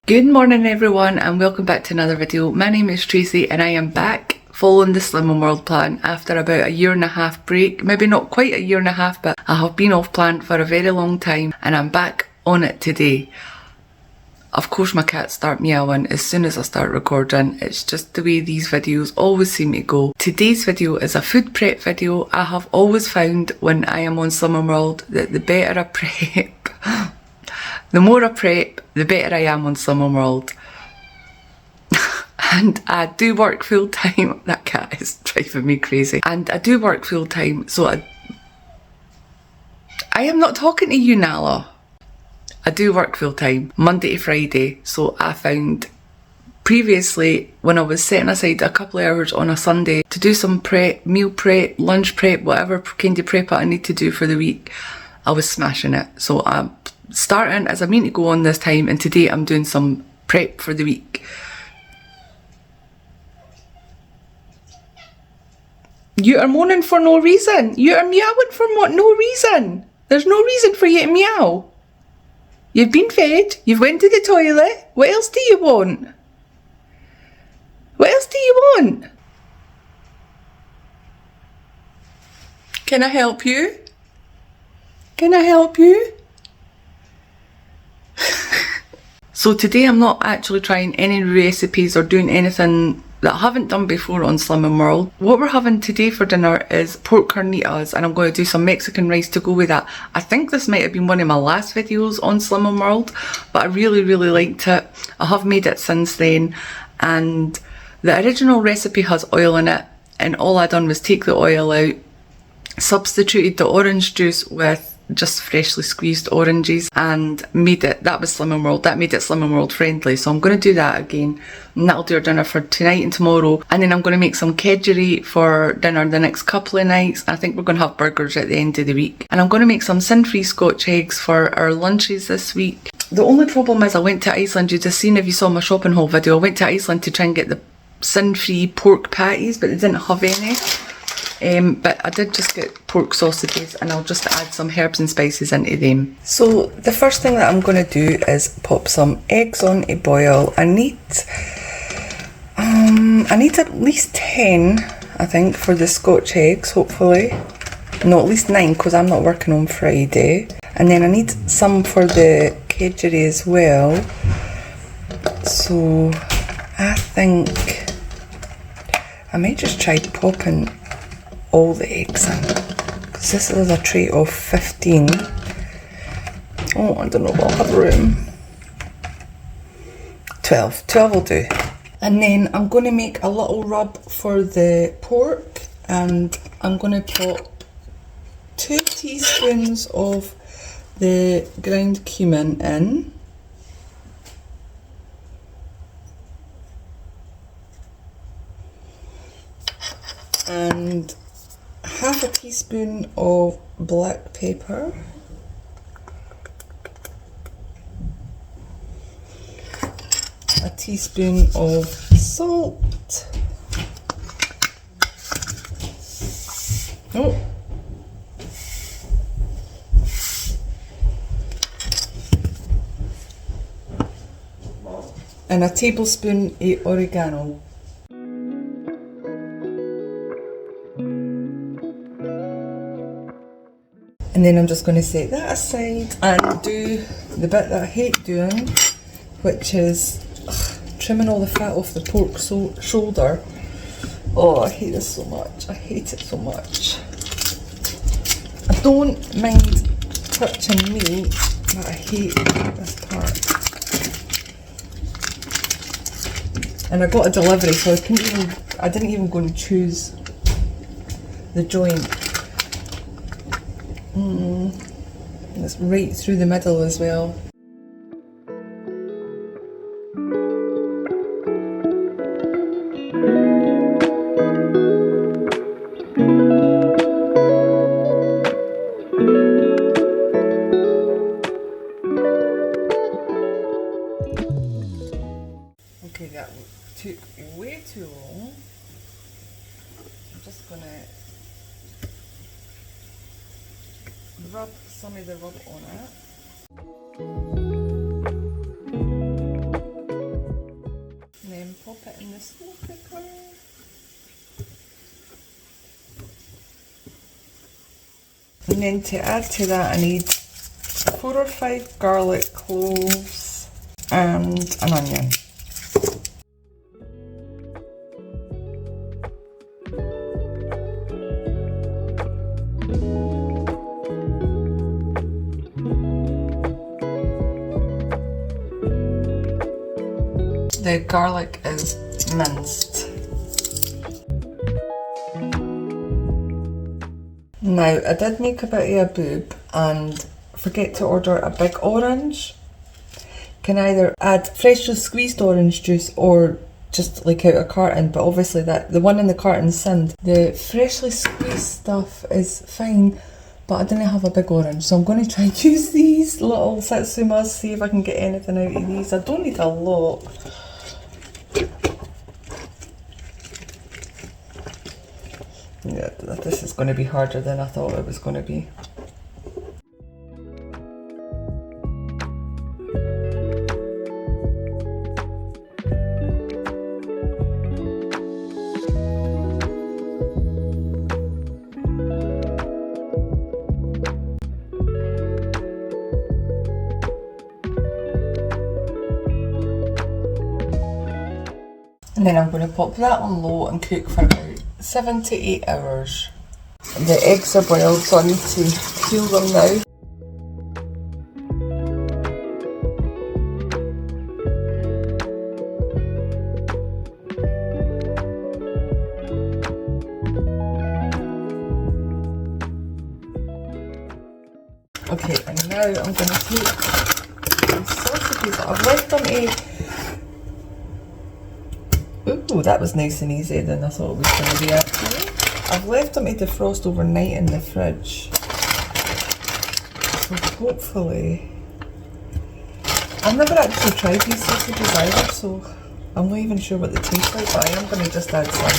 Good morning everyone and welcome back to another video. My name is Tracy and I am back following the Slimming World plan after about a year and a half break. Maybe not quite a year and a half, but I have been off plan for a very long time and I'm back on it today. Of course my cats start meowing as soon as I start recording. It's just the way these videos always seem to go. Today's video is a food prep video. I have always found when I am on Slimming World that the better I prep, the more I prep, the better I am on Slimming World. And I do work full time. That cat is driving me crazy. And I do work full time, so I am not talking to you, Nala. I do work full time, Monday to Friday. So I found previously when I was setting aside a couple of hours on a Sunday to do some prep, meal prep, lunch prep, whatever kind of prep I need to do for the week, I was smashing it. So I'm starting as I mean to go on this time, and today I'm doing some prep for the week. You are moaning for no reason. You are meowing for what? No reason. There's no reason for you to meow. You've been fed. You've went to the toilet. What else do you want? What else do you want? Can I help you? Can I help you? So today I'm not actually trying any recipes or doing anything that I haven't done before on Slimming World. What we're having today for dinner is pork carnitas, and I'm going to do some Mexican rice to go with that. I think this might have been one of my last videos on Slimming World, but I really liked it. I have made it since then, and the original recipe has oil in it, and all I done was take the oil out, substituted the orange juice with just freshly squeezed oranges and made it, that was Slimming World, that made it Slimming World friendly. So I'm going to do that again, and that'll do our dinner for tonight and tomorrow. And then I'm going to make some kedgeree for dinner the next couple of nights. I think we're going to have burgers at the end of the week. And I'm going to make some sin-free scotch eggs for our lunches this week. The only problem is I went to Iceland, you just seen if you saw my shopping haul video, I went to Iceland to try and get the sin-free pork patties, but they didn't have any. But I did just get pork sausages, and I'll just add some herbs and spices into them. So the first thing that I'm going to do is pop some eggs on to boil. I need at least 10, I think, for the scotch eggs, hopefully. No, at least 9, because I'm not working on Friday. And then I need some for the kedgeree as well. So I think I might just try popping all the eggs in, because this is a tray of 15. Oh, I don't know if I'll have room. 12 will do. And then I'm going to make a little rub for the pork, and I'm going to pop 2 teaspoons of the ground cumin in. And half a teaspoon of black pepper, a teaspoon of salt, and a tablespoon of oregano. And then I'm just going to set that aside and do the bit that I hate doing, which is trimming all the fat off the pork shoulder. Oh, I hate this so much. I hate it so much. I don't mind touching meat, but I hate this part. And I got a delivery, so I didn't even go and choose the joint. It's right through the middle as well. Okay, that took way too long. I'm just gonna rub some of the rub on it. pop it in the slow cooker. And then to add to that I need 4 or 5 garlic cloves and an onion. The garlic is minced. Now, I did make a bit of a boob and forget to order a big orange. Can either add freshly squeezed orange juice or just like out a carton, but obviously that the one in the carton's sinned. The freshly squeezed stuff is fine, but I didn't have a big orange, so I'm going to try and use these little satsumas, see if I can get anything out of these. I don't need a lot. Yeah, this is going to be harder than I thought it was going to be. And then I'm going to pop that on low and cook for about 7 to 8 hours. The eggs are boiled, so I need to peel them now. Okay, and now I'm going to take the sausages. I've left them Ooh, that was nice and easy than I thought it was going to be actually. I've left them to defrost overnight in the fridge. So hopefully... I've never actually tried these sausages either, so I'm not even sure what they taste like, but I am going to just add some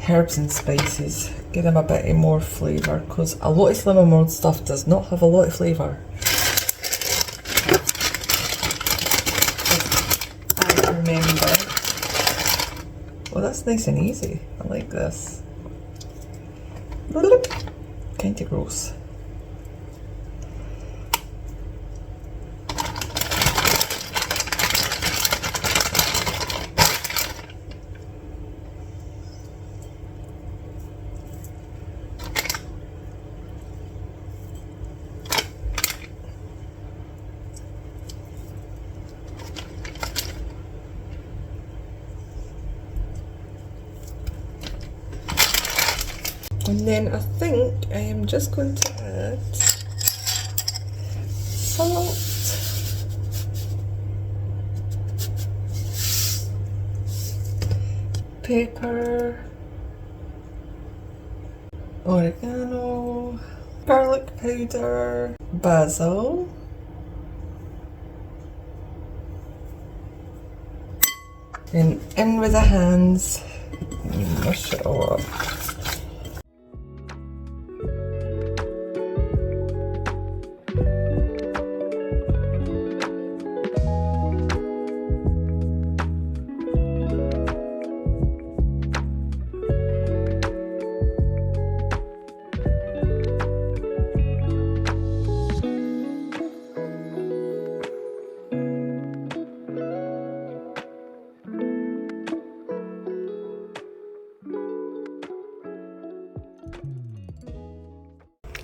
herbs and spices. Give them a bit more flavour, because a lot of Slimming World stuff does not have a lot of flavour. Remember. Well, that's nice and easy. I like this. Kind of gross. And then I think I am just going to add salt, pepper, oregano, garlic powder, basil, and in with the hands, mush it all up.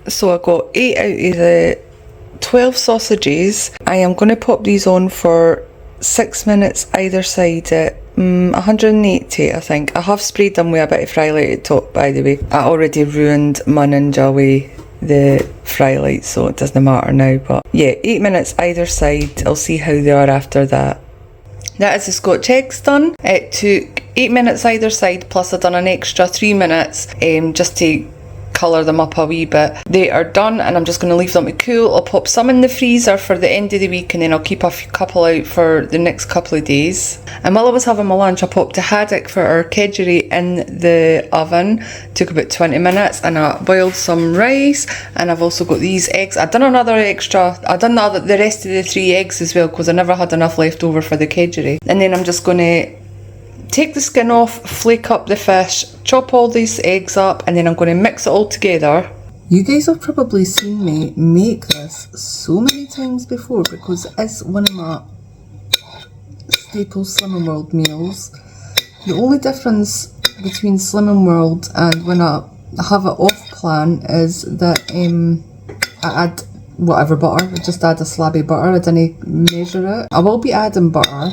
So I got 8 out of the 12 sausages. I am going to pop these on for 6 minutes either side at 180, I think. I have sprayed them with a bit of fry light at the top, by the way. I already ruined my Ninja with the fry light, so it doesn't matter now. But yeah, 8 minutes either side. I'll see how they are after that. That is the Scotch eggs done. It took 8 minutes either side, plus I've done an extra 3 minutes just to colour them up a wee bit. They are done and I'm just going to leave them to cool. I'll pop some in the freezer for the end of the week and then I'll keep a couple out for the next couple of days. And while I was having my lunch, I popped a haddock for our kedgeree in the oven. Took about 20 minutes and I boiled some rice, and I've also got these eggs. I've done another extra, I've done the rest of the 3 eggs as well because I never had enough left over for the kedgeree. And then I'm just going to take the skin off, flake up the fish, chop all these eggs up, and then I'm going to mix it all together. You guys have probably seen me make this so many times before because it's one of my staple Slimming World meals. The only difference between Slimming World and when I have it off plan is that I add whatever butter. I just add a slabby butter. I didn't measure it. I will be adding butter,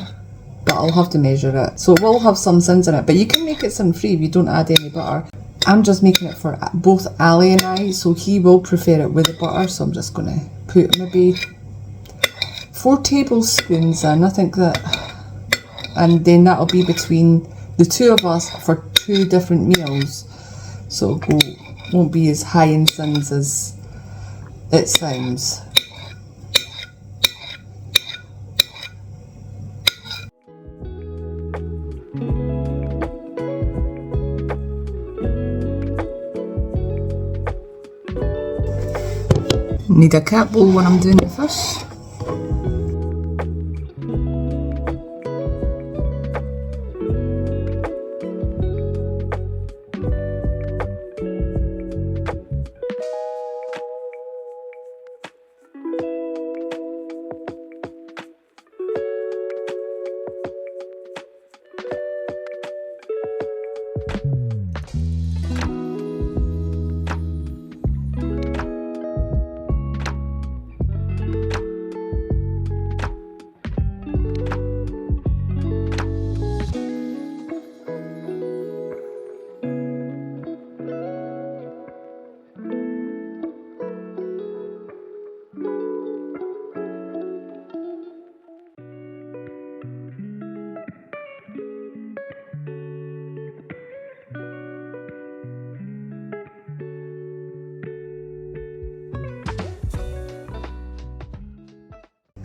but I'll have to measure it. So it will have some sins in it, but you can make it sin free if you don't add any butter. I'm just making it for both Ali and I, so he will prefer it with the butter, so I'm just going to put maybe 4 tablespoons in, I think that, and then that'll be between the 2 of us for 2 different meals, so it won't be as high in sins as it sounds. Need a cat bowl when I'm doing the fish.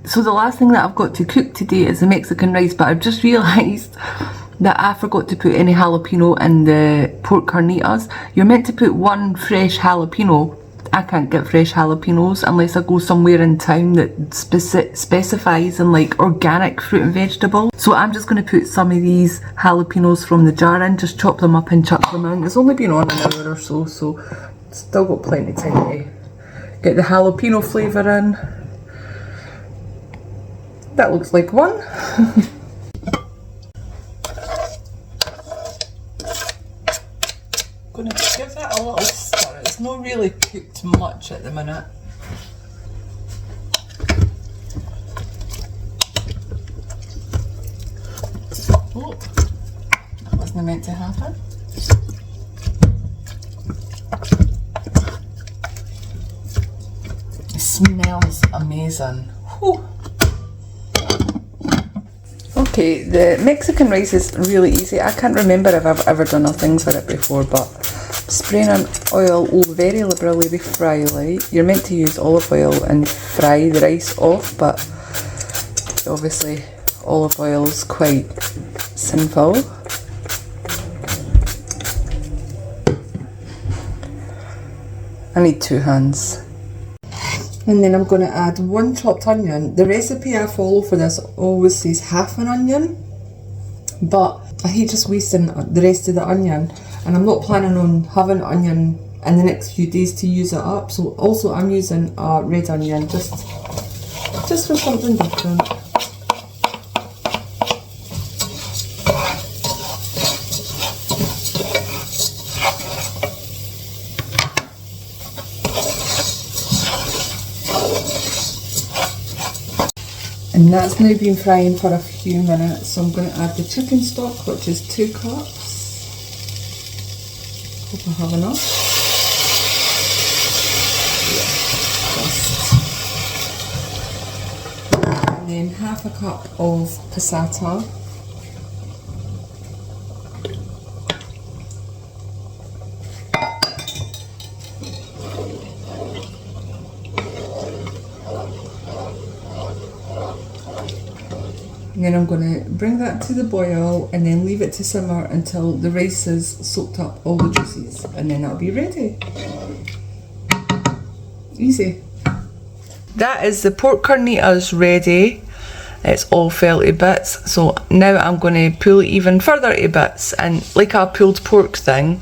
So the last thing that I've got to cook today is the Mexican rice, but I've just realised that I forgot to put any jalapeno in the pork carnitas. You're meant to put 1 fresh jalapeno. I can't get fresh jalapenos unless I go somewhere in town that specifies in like organic fruit and vegetable. So I'm just going to put some of these jalapenos from the jar in, just chop them up and chuck them in. It's only been on an hour or so, so still got plenty of time to get the jalapeno flavour in. That looks like one. Gonna give that a little stir. It's not really cooked much at the minute. Oh, that wasn't meant to happen. It smells amazing. Whew. Okay, the Mexican rice is really easy. I can't remember if I've ever done things with it before, but spraying on oil very liberally with fry light. You're meant to use olive oil and fry the rice off, but obviously olive oil is quite sinful. I need 2 hands. And then I'm going to add 1 chopped onion. The recipe I follow for this always says half an onion, but I hate just wasting the rest of the onion, and I'm not planning on having onion in the next few days to use it up. So also I'm using a red onion just for something different. And that's now been frying for a few minutes, so I'm going to add the chicken stock, which is 2 cups. Hope I have enough. Yeah, and then half a cup of passata. And then I'm going to bring that to the boil and then leave it to simmer until the rice is soaked up all the juices, and then that'll be ready. Easy. That is the pork carnitas ready. It's all fell to bits, so now I'm going to pull it even further to bits, and like a pulled pork thing.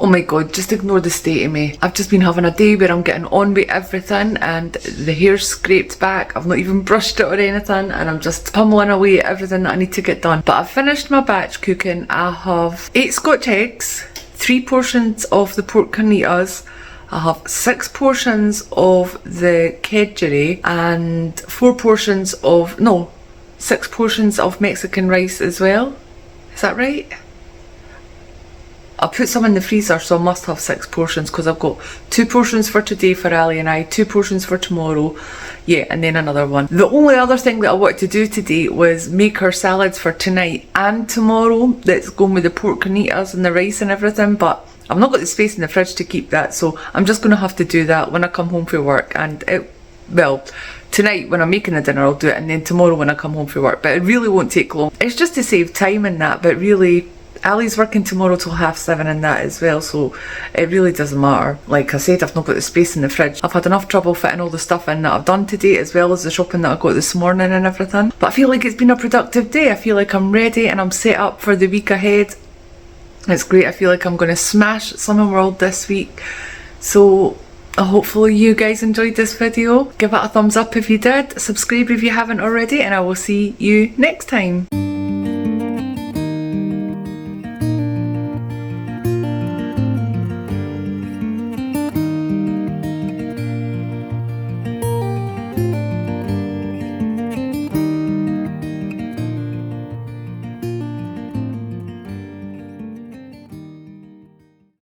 Oh my god, just ignore the state of me. I've just been having a day where I'm getting on with everything and the hair's scraped back. I've not even brushed it or anything, and I'm just pummeling away at everything that I need to get done. But I've finished my batch cooking. I have 8 scotch eggs, 3 portions of the pork carnitas, I have 6 portions of the kedgeree and 6 portions of Mexican rice as well. Is that right? I put some in the freezer, so I must have 6 portions because I've got 2 portions for today for Ali and I, 2 portions for tomorrow, yeah, and then another one. The only other thing that I wanted to do today was make her salads for tonight and tomorrow that's going with the pork carnitas and the rice and everything, but I've not got the space in the fridge to keep that, so I'm just going to have to do that when I come home from work. And tonight when I'm making the dinner I'll do it, and then tomorrow when I come home from work, but it really won't take long. It's just to save time in that, but really Ali's working tomorrow till 7:30 in that as well, so it really doesn't matter. Like I said, I've not got the space in the fridge. I've had enough trouble fitting all the stuff in that I've done today, as well as the shopping that I got this morning and everything. But I feel like it's been a productive day. I feel like I'm ready and I'm set up for the week ahead. It's great. I feel like I'm going to smash Slimming World this week. So hopefully you guys enjoyed this video. Give it a thumbs up if you did. Subscribe if you haven't already, and I will see you next time.